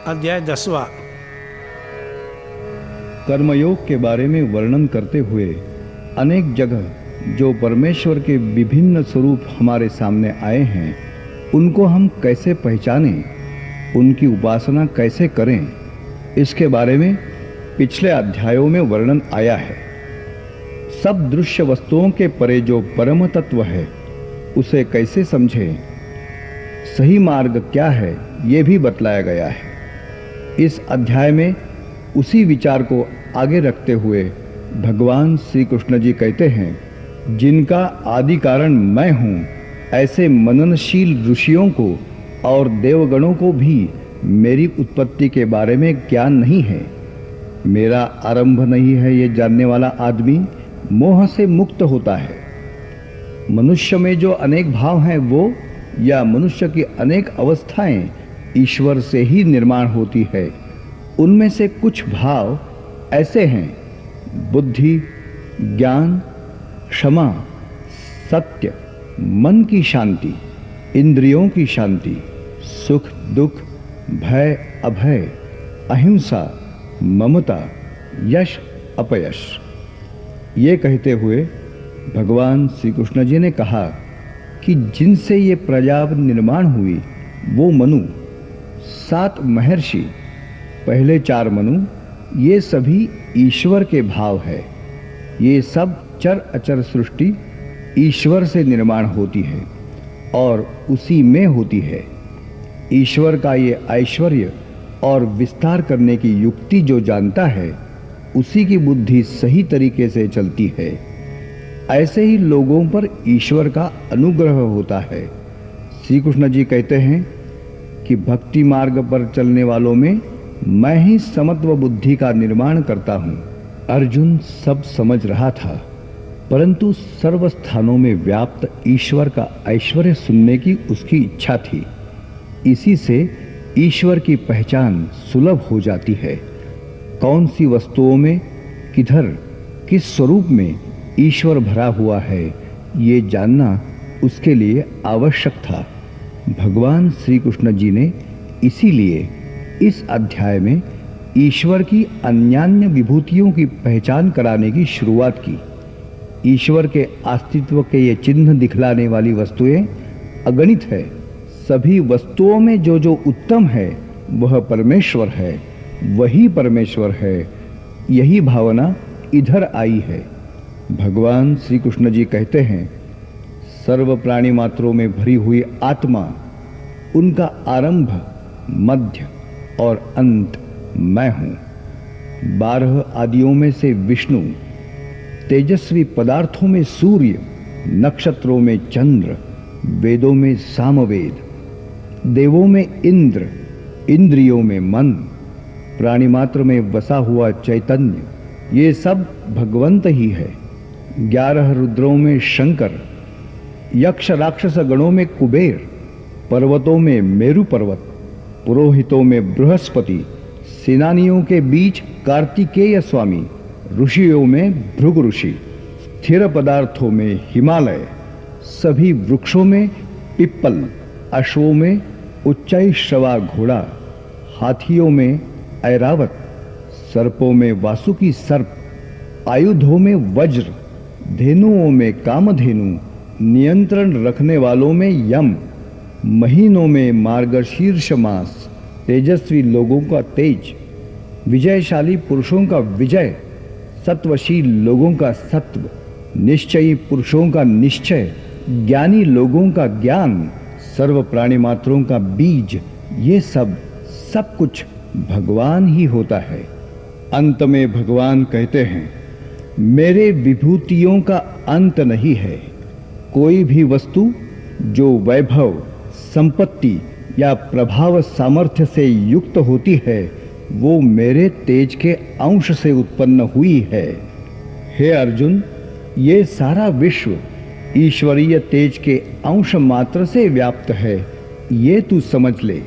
अध्याय 10वां। कर्मयोग के बारे में वर्णन करते हुए अनेक जगह जो परमेश्वर के विभिन्न स्वरूप हमारे सामने आए हैं, उनको हम कैसे पहचानें, उनकी उपासना कैसे करें, इसके बारे में पिछले अध्यायों में वर्णन आया है। सब दृश्य वस्तुओं के परे जो परम तत्व है, उसे कैसे समझें, सही मार्ग क्या है, यह भी बतलाया गया है। इस अध्याय में उसी विचार को आगे रखते हुए भगवान श्री कृष्ण जी कहते हैं, जिनका आदि कारण मैं हूं, ऐसे मननशील ऋषियों को और देवगणों को भी मेरी उत्पत्ति के बारे में ज्ञान नहीं है। मेरा आरंभ नहीं है, ये जानने वाला आदमी मोह से मुक्त होता है। मनुष्य में जो अनेक भाव हैं, वो या मनुष्य की अनेक अवस्थाएं ईश्वर से ही निर्माण होती है। उनमें से कुछ भाव ऐसे हैं: बुद्धि, ज्ञान, क्षमा, सत्य, मन की शांति, इंद्रियों की शांति, सुख दुख, भय अभय, अहिंसा, ममता, यश अपयश। ये कहते हुए भगवान श्री कृष्ण जी ने कहा कि जिनसे ये प्रजा निर्माण हुई वो मनु, 7 महर्षि, पहले 4 मनु, ये सभी ईश्वर के भाव है। ये सब चर अचर सृष्टि ईश्वर से निर्माण होती है और उसी में होती है। ईश्वर का ये ऐश्वर्य और विस्तार करने की युक्ति जो जानता है, उसी की बुद्धि सही तरीके से चलती है। ऐसे ही लोगों पर ईश्वर का अनुग्रह होता है। श्री कृष्ण जी कहते हैं कि भक्ति मार्ग पर चलने वालों में मैं ही समत्व बुद्धि का निर्माण करता हूं। अर्जुन सब समझ रहा था, परंतु सर्व स्थानों में व्याप्त ईश्वर का ऐश्वर्य सुनने की उसकी इच्छा थी। इसी से ईश्वर की पहचान सुलभ हो जाती है। कौन सी वस्तुओं में, किधर, किस स्वरूप में ईश्वर भरा हुआ है, ये जानना उसके लिए आवश्यक था। भगवान श्री कृष्ण जी ने इसीलिए इस अध्याय में ईश्वर की अन्यान्य विभूतियों की पहचान कराने की शुरुआत की। ईश्वर के अस्तित्व के ये चिन्ह दिखलाने वाली वस्तुएं अगणित है। सभी वस्तुओं में जो जो उत्तम है वह परमेश्वर है, वही परमेश्वर है। यही भावना इधर आई है। भगवान श्री कृष्ण जी कहते हैं, सर्व प्राणी मात्रों में भरी हुई आत्मा, उनका आरंभ, मध्य और अंत मैं हूं। 12 आदियों में से विष्णु, तेजस्वी पदार्थों में सूर्य, नक्षत्रों में चंद्र, वेदों में सामवेद, देवों में इंद्र, इंद्रियों में मन, प्राणी मात्र में बसा हुआ चैतन्य, ये सब भगवंत ही है। 11 रुद्रों में शंकर, यक्ष राक्षस गणों में कुबेर, पर्वतों में मेरु पर्वत, पुरोहितों में बृहस्पति, सेनानियों के बीच कार्तिकेय स्वामी, ऋषियों में भृगु ऋषि, स्थिर पदार्थों में हिमालय, सभी वृक्षों में पिप्पल, अश्वों में उच्चैश्रवा घोड़ा, हाथियों में ऐरावत, सर्पों में वासुकी सर्प, आयुधों में वज्र, धेनुओं में कामधेनु, नियंत्रण रखने वालों में यम, महीनों में मार्गशीर्ष मास, तेजस्वी लोगों का तेज, विजयशाली पुरुषों का विजय, सत्वशील लोगों का सत्व, निश्चयी पुरुषों का निश्चय, ज्ञानी लोगों का ज्ञान, सर्व प्राणी मात्रों का बीज, ये सब कुछ भगवान ही होता है। अंत में भगवान कहते हैं, मेरे विभूतियों का अंत नहीं है। कोई भी वस्तु जो वैभव, संपत्ति या प्रभाव सामर्थ्य से युक्त होती है, वो मेरे तेज के अंश से उत्पन्न हुई है। हे अर्जुन, ये सारा विश्व ईश्वरीय तेज के अंश मात्र से व्याप्त है, ये तू समझ ले।